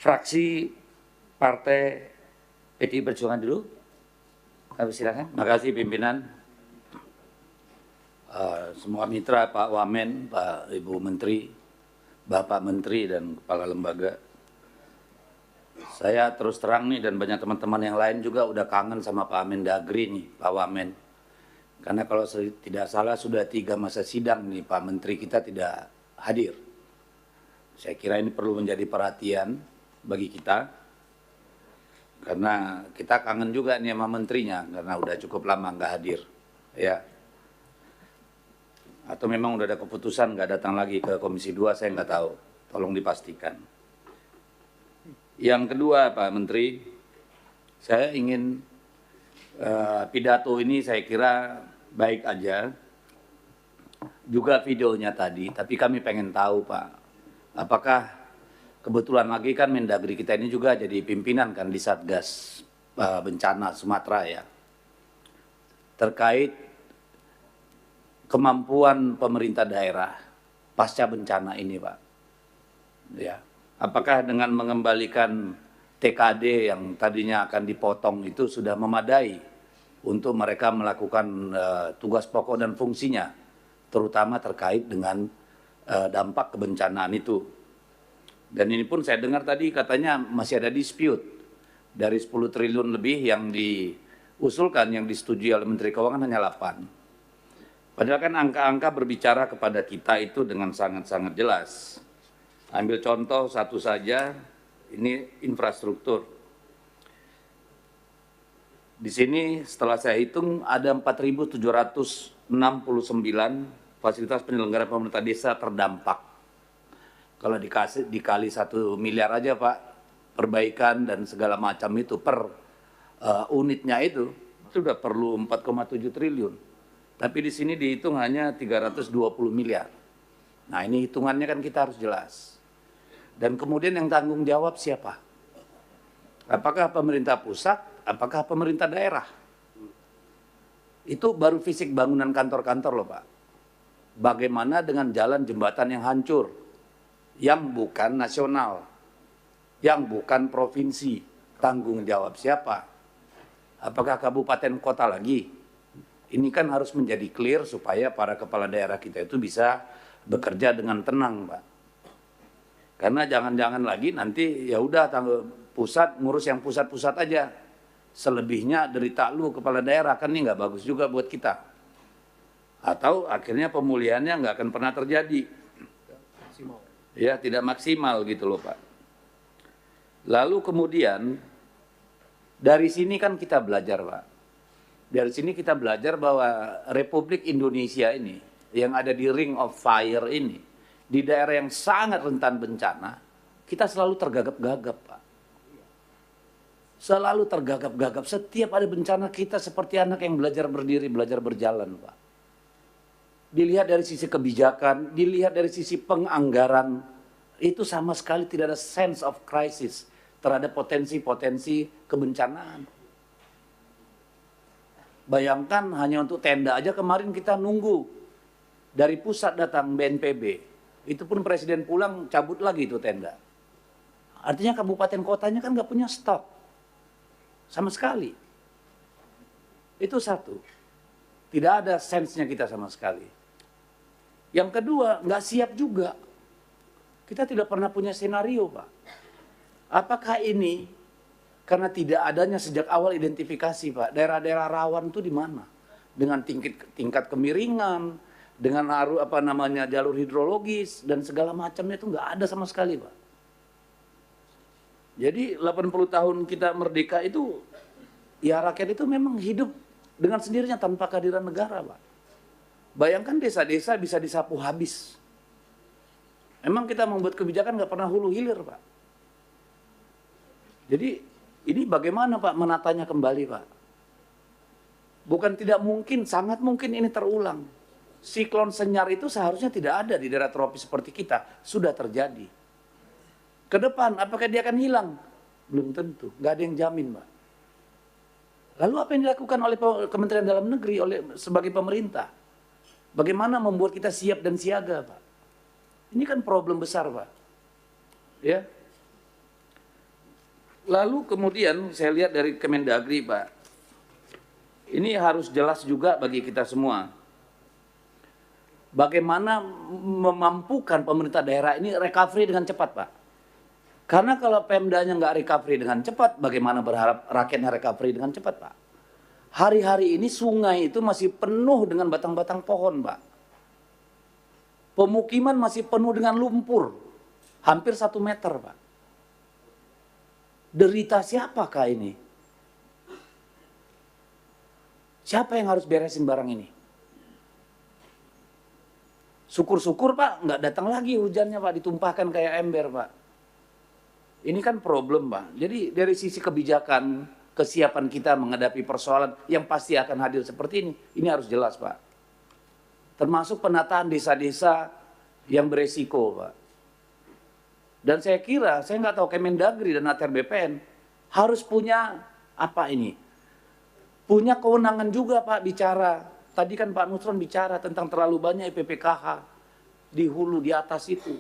fraksi Partai PDI Perjuangan dulu. Kami silakan. Terima kasih pimpinan. Semua mitra, Pak Wamen, Pak Ibu Menteri, Bapak Menteri dan Kepala Lembaga. Saya terus terang nih dan banyak teman-teman yang lain juga udah kangen sama Pak Mendagri nih, Pak Wamen. Karena kalau tidak salah sudah 3 masa sidang nih Pak Menteri kita tidak hadir. Saya kira ini perlu menjadi perhatian bagi kita. Karena kita kangen juga nih sama menterinya karena udah cukup lama nggak hadir. Ya. Atau memang udah ada keputusan nggak datang lagi ke Komisi 2, saya nggak tahu. Tolong dipastikan. Yang kedua Pak Menteri, saya ingin pidato ini saya kira baik aja. Juga videonya tadi, tapi kami pengen tahu Pak, apakah kebetulan lagi kan Mendagri kita ini juga jadi pimpinan kan di Satgas Bencana Sumatera ya. Terkait kemampuan pemerintah daerah pasca bencana ini Pak. Ya. Apakah dengan mengembalikan TKD yang tadinya akan dipotong itu sudah memadai untuk mereka melakukan tugas pokok dan fungsinya, terutama terkait dengan dampak kebencanaan itu. Dan ini pun saya dengar tadi katanya masih ada dispute dari 10 triliun lebih yang diusulkan, yang disetujui oleh Menteri Keuangan hanya 8. Padahal kan angka-angka berbicara kepada kita itu dengan sangat-sangat jelas. Ambil contoh satu saja, ini infrastruktur. Di sini setelah saya hitung ada 4.769 fasilitas penyelenggara pemerintah desa terdampak. Kalau dikali 1 miliar aja Pak, perbaikan dan segala macam itu per unitnya itu sudah perlu 4,7 triliun. Tapi di sini dihitung hanya 320 miliar. Nah ini hitungannya kan kita harus jelas. Dan kemudian yang tanggung jawab siapa? Apakah pemerintah pusat, apakah pemerintah daerah? Itu baru fisik bangunan kantor-kantor loh Pak. Bagaimana dengan jalan jembatan yang hancur? Yang bukan nasional, yang bukan provinsi, tanggung jawab siapa? Apakah kabupaten kota lagi? Ini kan harus menjadi clear supaya para kepala daerah kita itu bisa bekerja dengan tenang, Pak. Karena jangan-jangan lagi nanti ya udah pusat ngurus yang pusat-pusat aja. Selebihnya derita lu kepala daerah, kan ini nggak bagus juga buat kita. Atau akhirnya pemulihannya nggak akan pernah terjadi. Ya tidak maksimal gitu loh Pak. Lalu kemudian dari sini kan kita belajar Pak. Dari sini kita belajar bahwa Republik Indonesia ini yang ada di Ring of Fire ini, di daerah yang sangat rentan bencana, kita selalu tergagap-gagap Pak. Selalu tergagap-gagap. Setiap ada bencana kita seperti anak yang belajar berdiri, belajar berjalan Pak. Dilihat dari sisi kebijakan, dilihat dari sisi penganggaran, itu sama sekali tidak ada sense of crisis terhadap potensi-potensi kebencanaan. Bayangkan hanya untuk tenda aja kemarin kita nunggu dari pusat datang BNPB. Itu pun presiden pulang cabut lagi itu tenda. Artinya kabupaten kotanya kan nggak punya stok sama sekali. Itu satu. Tidak ada sense-nya kita sama sekali. Yang kedua, nggak siap juga. Kita tidak pernah punya senario, Pak. Apakah ini karena tidak adanya sejak awal identifikasi, Pak, daerah-daerah rawan itu di mana? Dengan tingkat kemiringan, dengan jalur hidrologis dan segala macamnya itu nggak ada sama sekali, Pak. Jadi 80 tahun kita merdeka itu, ya rakyat itu memang hidup dengan sendirinya tanpa kehadiran negara, Pak. Bayangkan desa-desa bisa disapu habis. Emang kita membuat kebijakan nggak pernah hulu hilir, Pak. Jadi ini bagaimana Pak menatanya kembali, Pak? Bukan tidak mungkin, sangat mungkin ini terulang. Siklon Senyar itu seharusnya tidak ada di daerah tropis seperti kita, sudah terjadi. Ke depan, apakah dia akan hilang? Belum tentu, nggak ada yang jamin, Pak. Lalu apa yang dilakukan oleh Kementerian Dalam Negeri sebagai pemerintah? Bagaimana membuat kita siap dan siaga, Pak? Ini kan problem besar, Pak. Ya. Lalu kemudian saya lihat dari Kemendagri, Pak, ini harus jelas juga bagi kita semua. Bagaimana memampukan pemerintah daerah ini recovery dengan cepat, Pak. Karena kalau Pemdanya nggak recovery dengan cepat, bagaimana berharap rakyatnya recovery dengan cepat, Pak? Hari-hari ini sungai itu masih penuh dengan batang-batang pohon, Pak. Pemukiman masih penuh dengan lumpur, hampir 1 meter, Pak. Derita siapakah ini? Siapa yang harus beresin barang ini? Syukur-syukur, Pak, nggak datang lagi hujannya, Pak, ditumpahkan kayak ember, Pak. Ini kan problem, Pak. Jadi dari sisi kebijakan, kesiapan kita menghadapi persoalan yang pasti akan hadir seperti ini harus jelas, Pak. Termasuk penataan desa-desa yang beresiko, Pak. Dan saya kira, saya nggak tahu Kemendagri dan ATR BPN harus punya apa ini? Punya kewenangan juga, Pak, bicara. Tadi kan Pak Nusron bicara tentang terlalu banyak IPPKH di hulu, di atas itu.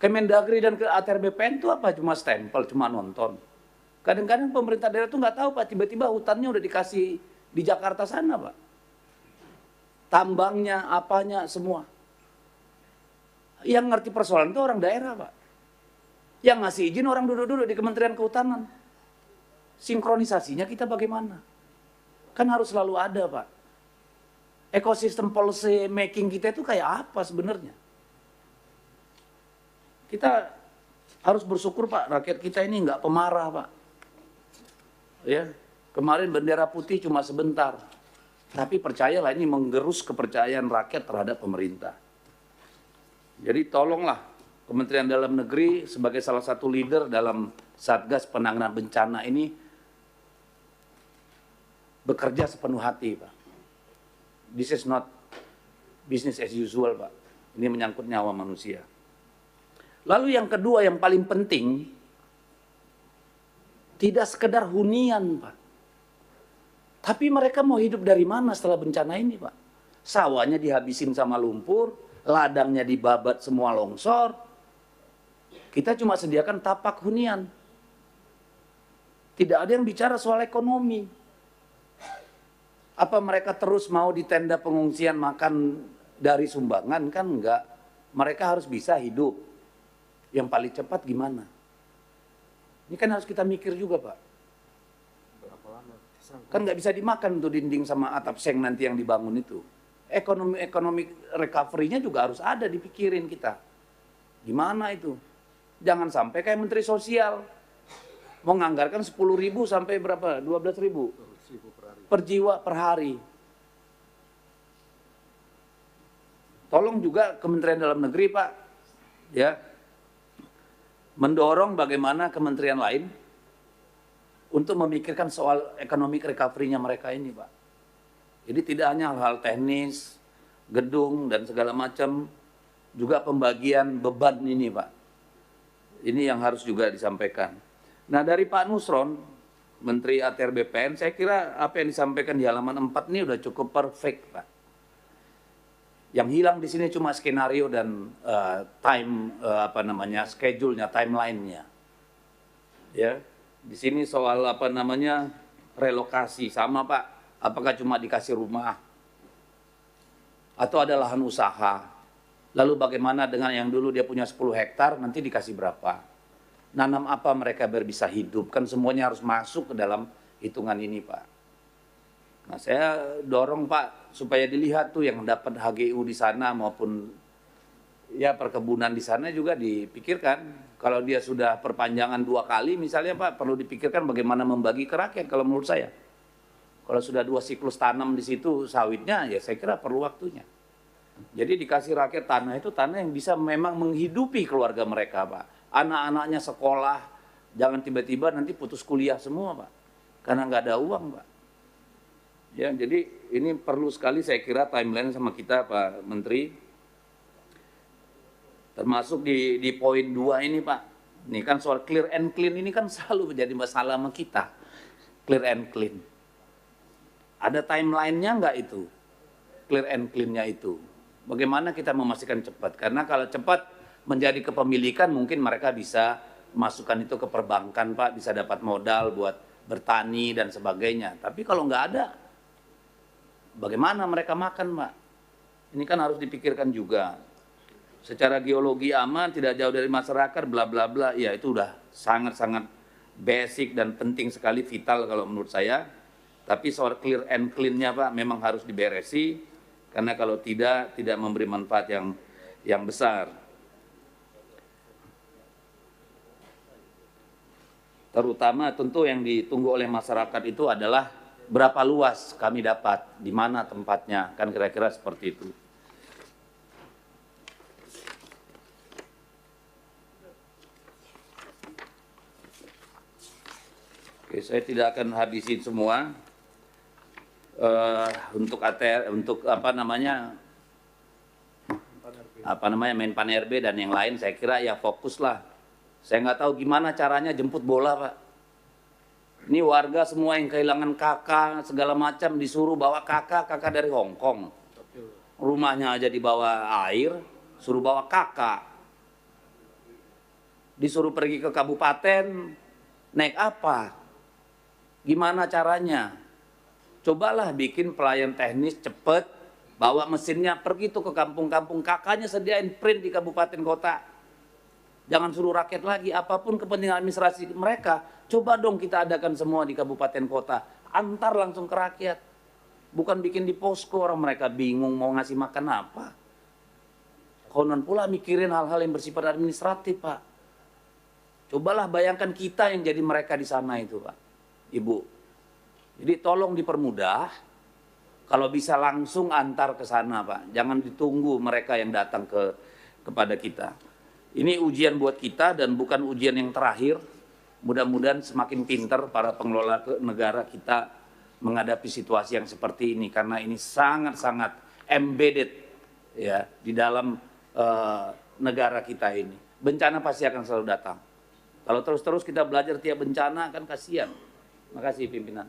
Kemendagri dan ke ATR BPN itu apa? Cuma stempel, cuma nonton. Kadang-kadang pemerintah daerah itu nggak tahu, Pak, tiba-tiba hutannya udah dikasih di Jakarta sana, Pak. Tambangnya, apanya, semua. Yang ngerti persoalan itu orang daerah, Pak. Yang ngasih izin orang duduk-duduk di Kementerian Kehutanan. Sinkronisasinya kita bagaimana? Kan harus selalu ada, Pak. Ekosistem policy making kita itu kayak apa sebenarnya? Kita harus bersyukur, Pak, rakyat kita ini nggak pemarah, Pak. Ya, kemarin bendera putih cuma sebentar. Tapi percayalah ini menggerus kepercayaan rakyat terhadap pemerintah. Jadi tolonglah Kementerian Dalam Negeri sebagai salah satu leader dalam Satgas Penanganan Bencana ini bekerja sepenuh hati, Pak. This is not business as usual, Pak. Ini menyangkut nyawa manusia. Lalu yang kedua yang paling penting, tidak sekedar hunian, Pak. Tapi mereka mau hidup dari mana setelah bencana ini, Pak? Sawahnya dihabisin sama lumpur, ladangnya dibabat semua longsor. Kita cuma sediakan tapak hunian. Tidak ada yang bicara soal ekonomi. Apa mereka terus mau di tenda pengungsian makan dari sumbangan? Kan enggak. Mereka harus bisa hidup. Yang paling cepat gimana? Ini kan harus kita mikir juga, Pak. Kan nggak bisa dimakan tuh dinding sama atap seng nanti yang dibangun itu. Ekonomi recovery-nya juga harus ada dipikirin kita. Gimana itu? Jangan sampai kayak Menteri Sosial mau nganggarkan 10.000 sampai berapa? 12.000 per jiwa per hari. Tolong juga Kementerian Dalam Negeri, Pak, ya, mendorong bagaimana kementerian lain untuk memikirkan soal ekonomi recovery-nya mereka ini, Pak. Jadi tidak hanya hal-hal teknis, gedung dan segala macam, juga pembagian beban ini, Pak. Ini yang harus juga disampaikan. Nah, dari Pak Nusron, Menteri ATR BPN, saya kira apa yang disampaikan di halaman 4 ini udah cukup perfect, Pak. Yang hilang di sini cuma skenario dan schedule-nya, timeline-nya. Ya, di sini soal relokasi sama, Pak. Apakah cuma dikasih rumah atau ada lahan usaha? Lalu bagaimana dengan yang dulu dia punya 10 hektar, nanti dikasih berapa? Nanam apa mereka biar bisa hidup? Kan semuanya harus masuk ke dalam hitungan ini, Pak. Nah, saya dorong, Pak, supaya dilihat tuh yang dapat HGU di sana maupun ya perkebunan di sana juga dipikirkan. Kalau dia sudah perpanjangan 2 kali misalnya, Pak, perlu dipikirkan bagaimana membagi ke rakyat kalau menurut saya. Kalau sudah 2 siklus tanam di situ sawitnya, ya saya kira perlu waktunya. Jadi dikasih rakyat tanah itu tanah yang bisa memang menghidupi keluarga mereka, Pak. Anak-anaknya sekolah, jangan tiba-tiba nanti putus kuliah semua, Pak. Karena nggak ada uang, Pak. Ya, jadi ini perlu sekali saya kira timeline sama kita, Pak Menteri. Termasuk di poin 2 ini, Pak. Ini kan soal clear and clean ini kan selalu menjadi masalah sama kita. Clear and clean. Ada timeline-nya nggak itu? Clear and clean-nya itu. Bagaimana kita memastikan cepat? Karena kalau cepat menjadi kepemilikan mungkin mereka bisa masukkan itu ke perbankan Pak, bisa dapat modal buat bertani dan sebagainya. Tapi kalau nggak ada, bagaimana mereka makan Pak? Ini kan harus dipikirkan juga. Secara geologi aman, tidak jauh dari masyarakat, bla bla bla, ya itu udah sangat-sangat basic dan penting sekali, vital kalau menurut saya. Tapi soal clear and clean-nya Pak memang harus diberesi, karena kalau tidak memberi manfaat yang besar. Terutama tentu yang ditunggu oleh masyarakat itu adalah berapa luas kami dapat, di mana tempatnya, kan kira-kira seperti itu. Oke, saya tidak akan habisin semua. Untuk ATR, untuk Menpan RB dan yang lain, saya kira ya fokuslah. Saya nggak tahu gimana caranya jemput bola Pak. Ini warga semua yang kehilangan kakak segala macam disuruh bawa kakak dari Hong Kong. Rumahnya aja dibawa air, suruh bawa kakak. Disuruh pergi ke kabupaten, naik apa? Gimana caranya? Cobalah bikin pelayan teknis cepet, bawa mesinnya pergi tuh ke kampung-kampung, kakaknya sediain print di kabupaten kota. Jangan suruh rakyat lagi, apapun kepentingan administrasi mereka, coba dong kita adakan semua di kabupaten kota, antar langsung ke rakyat. Bukan bikin di posko, orang mereka bingung mau ngasih makan apa. Konon pula mikirin hal-hal yang bersifat administratif Pak. Cobalah bayangkan kita yang jadi mereka di sana itu Pak, Ibu. Jadi tolong dipermudah, kalau bisa langsung antar ke sana Pak. Jangan ditunggu mereka yang datang kepada kita. Ini ujian buat kita dan bukan ujian yang terakhir. Mudah-mudahan semakin pintar para pengelola negara kita menghadapi situasi yang seperti ini, karena ini sangat-sangat embedded ya di dalam negara kita ini. Bencana pasti akan selalu datang. Kalau terus-terus kita belajar tiap bencana kan kasihan. Makasih pimpinan.